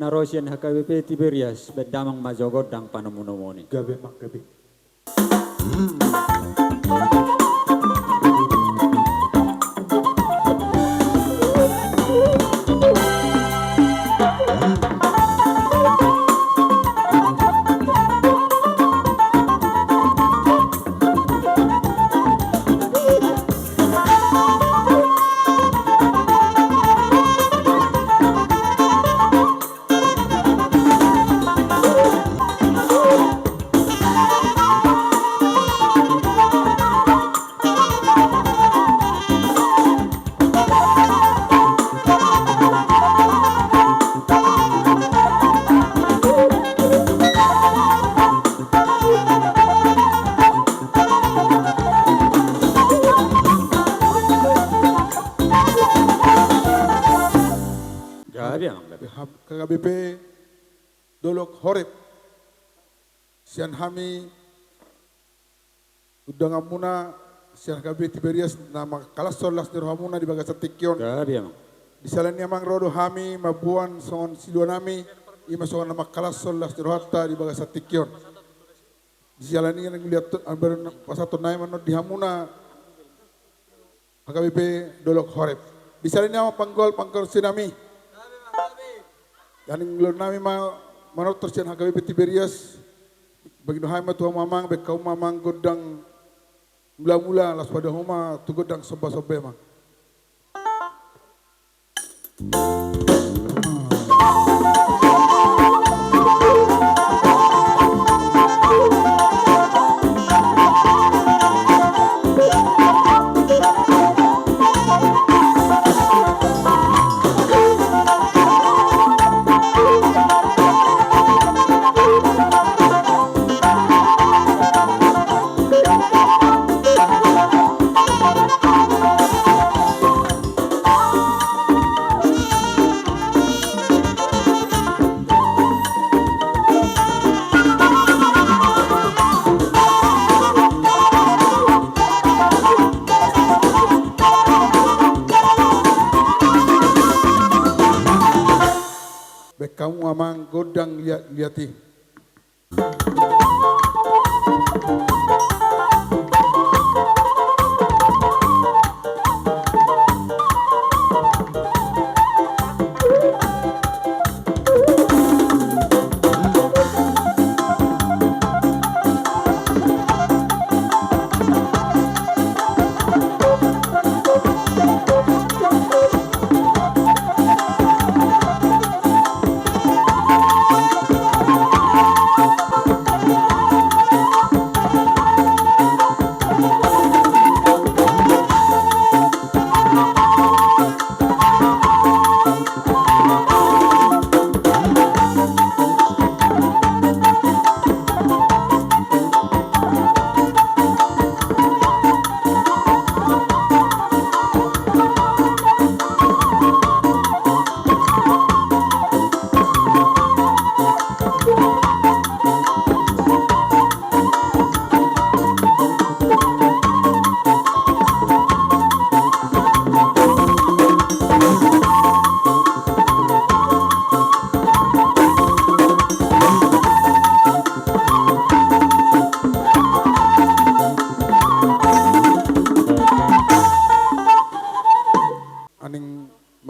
Narosian HKBP Tiberias Bedamang Majogot dan Panamunomoni. Gabe mak gabe. KKBP Dolok Horeb Sian Hami Udang Amuna Sian KKBP Tiberias nama kalasor las dirhamuna di bagas tikion di salanya mang rodo Hami mabuan son siluanami ima son nama kalasor las dirhata di bagas tikion di salanya yang lihat amber pasato naik manot di Hamuna KKBP Dolok Horeb di salanya panggol sinami dan yang nami manot tersian HKBP Tiberias bagi dohai matu mamang be kaum mamang godang mula-mula las pada homa tu godang soba-sobe mang. Kamu amang godang liati.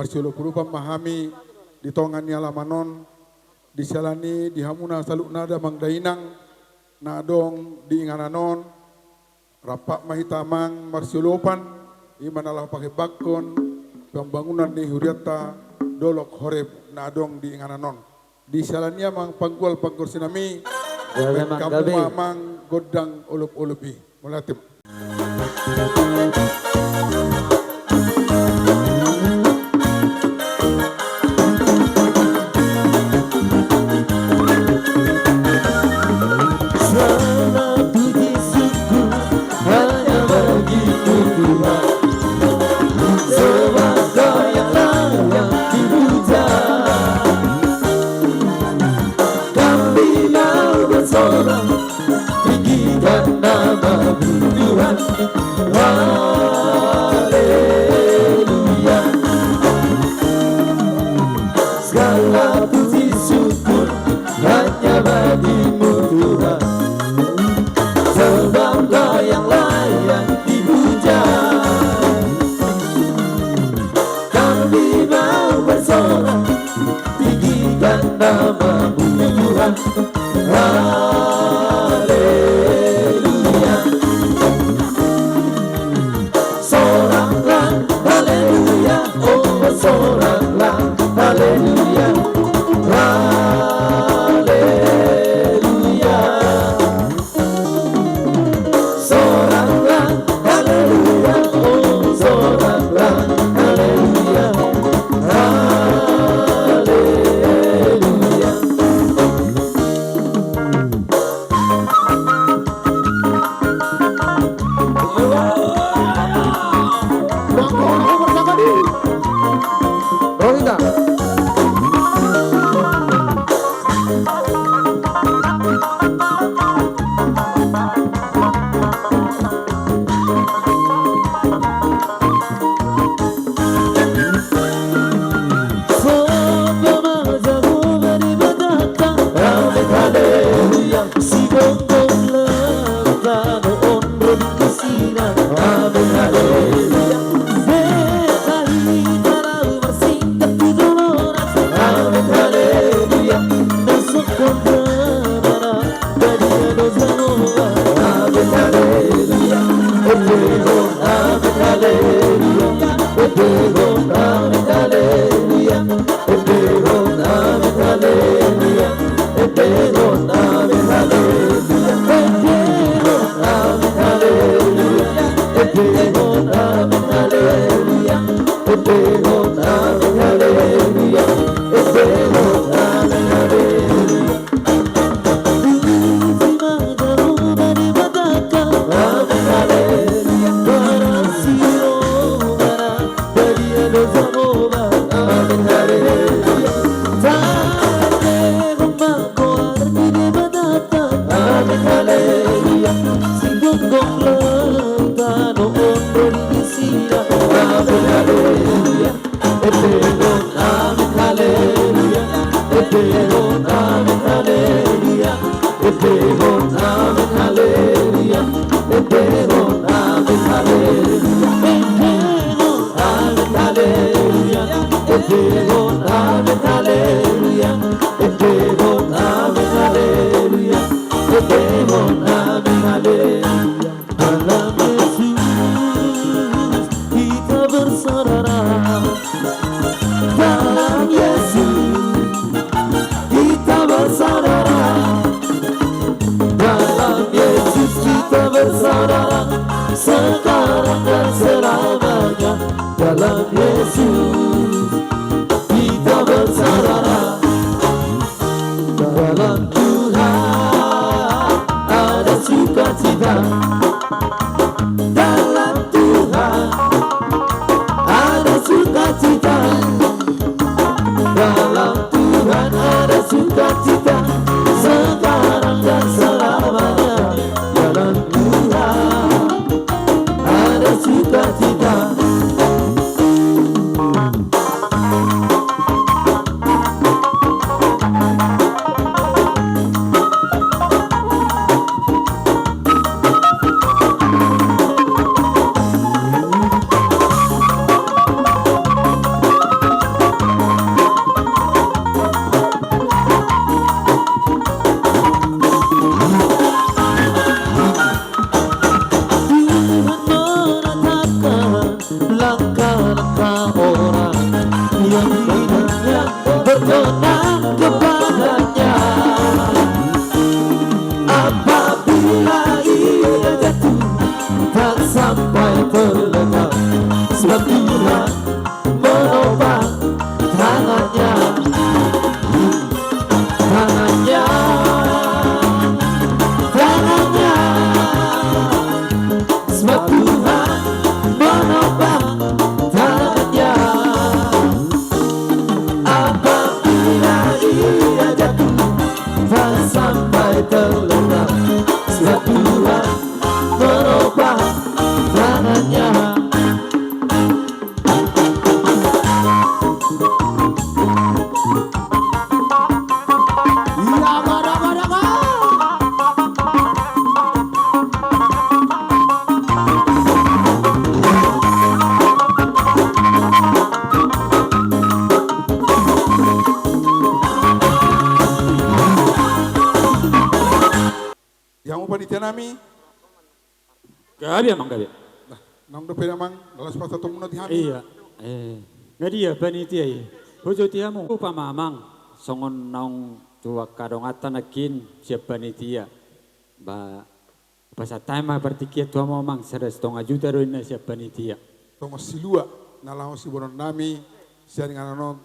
Marsiolo Purupa memahami di tongannya lamanon di salani di Hamuna saluk nada mangdainang nadong di ingananon rapak mahitamang Marsiolopan imanalah pakai bakon pembangunan di Huriata Dolok Horeb nadong di ingananon di salania mang panggol sinami kamu mamang godang ulup-ulupi mulatim. Tinggi dan nama Tuhan. Sucikan namamu ya Tuhan. Haleluya. Soraklah haleluya, oh soraklah haleluya. Haleluya. Soraklah haleluya, oh soraklah haleluya. Haleluya. Rohita. Sekarang dan selamanya dalam Yesus kita bersaudara. Dalam Tuhan ada sukacita. Dalam Tuhan ada sukacita. Dalam Tuhan ada sukacita. Sekarang dan selamanya dalam Tuhan ada sukacita. Langkah-langkah orang yang hidupnya berkenan kepadanya. Apabila ia jatuh tak sampai terletak, sebab Tuhan menopang tangannya. Tangannya, tangannya, sebab Tuhan menopang tangannya. Apabila ia panitia nami. Gabi mang gabi. Nah, nang do penamang dalas pasta tumuna di hami. Iya. Ngadia panitia iya. Hujo tiamu pamamang songon naong tuwa kadongatan akin siap panitia. Ba Pasa time bertikiat tua mamang 1,5 juta rin na siap panitia. Thomas silua na lao si bonon nami siya dengan anon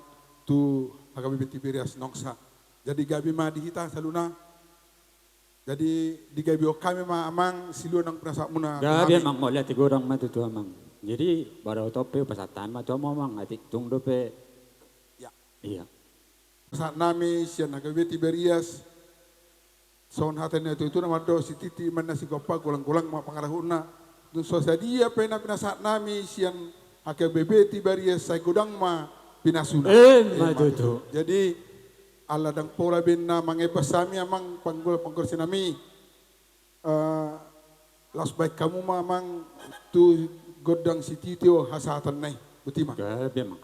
tu agabi beti perias nongsa. Jadi gabi ma di kita saluna. Jadi di gabi kami ma amang silua nang pernah muna. Gabi mang mo lihat igurang matutu amang. Jadi baru tope pasa time tua mamang atik tung dope. Ya. Iya. Saat nami siya nagabi beti perias. Son hatanya itu nama do si titi mana si gopa gulang-gulang ma pangarahuna. Dun so sadia pena saat nami sian HKBB tibaria sai gudang ma pinasuna. Matutu. Jadi Allah dang pora binna mangepas sami amang panggul sinami. Las baik kamu ma amang tu godang si titio hasatan nai. Betima. Gabi mang.